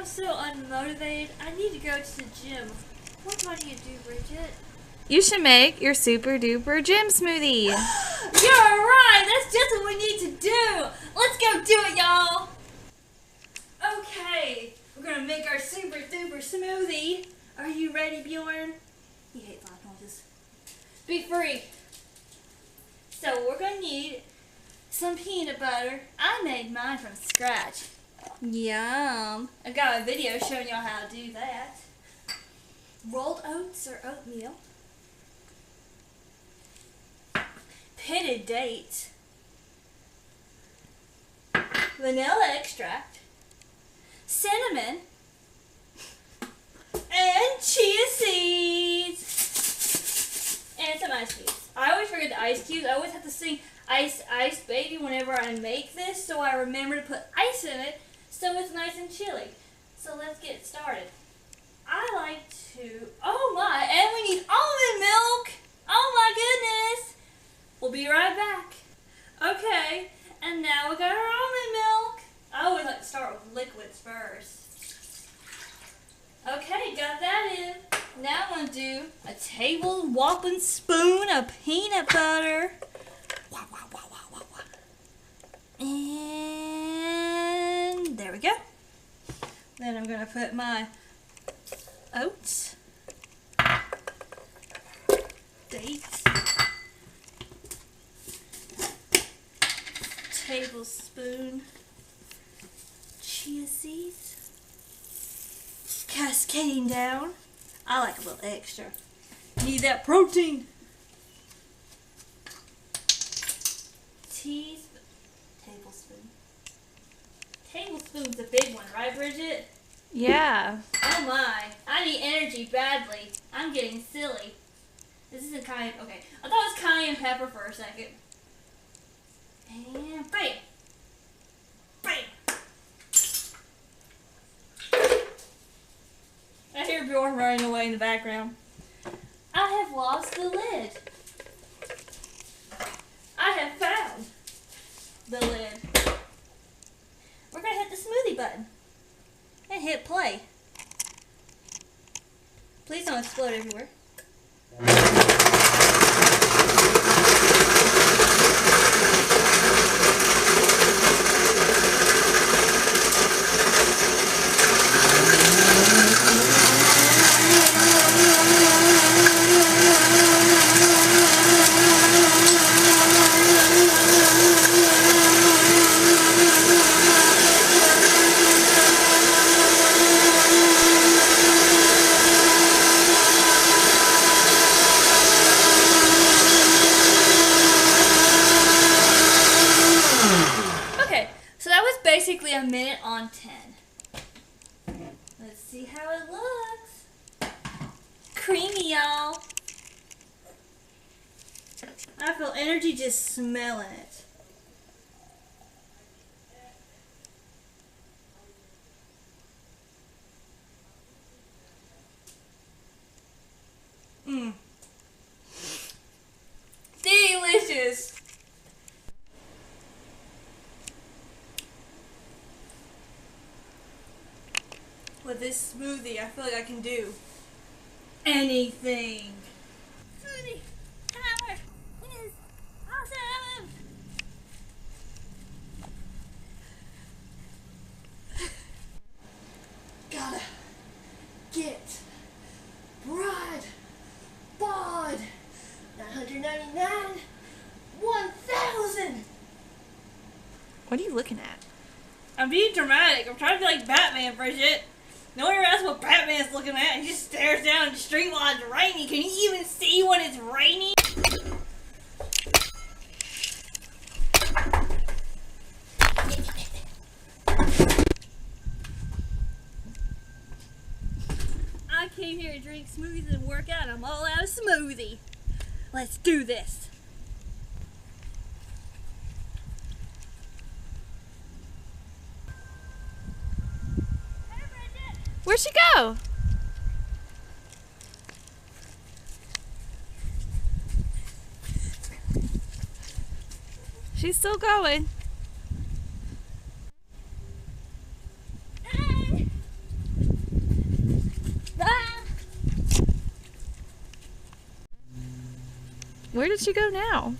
I'm so unmotivated. I need to go to the gym. What do I need to do, Bridget? You should make your super duper gym smoothie. You're right! That's just what we need to do! Let's go do it, y'all! Okay, we're gonna make our super duper smoothie. Are you ready, Bjorn? He hates loud noises. Be free. So we're gonna need some peanut butter. I made mine from scratch. Yum. I got a video showing y'all how to do that. Rolled oats or oatmeal. Pitted dates. Vanilla extract. Cinnamon. And chia seeds. And some ice cubes. I always forget the ice cubes. I always have to sing Ice, Ice Baby whenever I make this, so I remember to put ice in it so it's nice and chilly. So let's get started. I like to, oh my, and we need almond milk. Oh my goodness. We'll be right back. Okay, and now we got our almond milk. I always like to start with liquids first. Okay, got that in. Now I'm going to do a tablespoon of peanut butter. Wah, wah, wah, wah, wah, wah. And there we go. Then I'm going to put my oats, dates, tablespoon chia seeds, cascading down. I like a little extra. Need that protein. Tablespoon. Tablespoon's a big one, right, Bridget? Yeah. Oh my, I need energy badly. I'm getting silly. This isn't cayenne, okay. I thought it was cayenne pepper for a second. And bam! Bam! I hear Bjorn running away in the background. I have lost the lid. I have found the lid. We're going to hit the smoothie button and hit play. Please don't explode everywhere. Basically a minute on 10. Let's see how it looks. Creamy, y'all. I feel energy just smelling it. Mmm. Delicious. With this smoothie, I feel like I can do anything. Smoothie power is awesome! Gotta get broad, bod, $9.99, 1,000. What are you looking at? I'm being dramatic. I'm trying to be like Batman, Bridget. No one ever asks what Batman's looking at. He just stares down the street while it's raining. Can you even see when it's raining? I came here to drink smoothies and work out. I'm all out of smoothie. Let's do this. Where'd she go? She's still going. Hey! Where did she go now?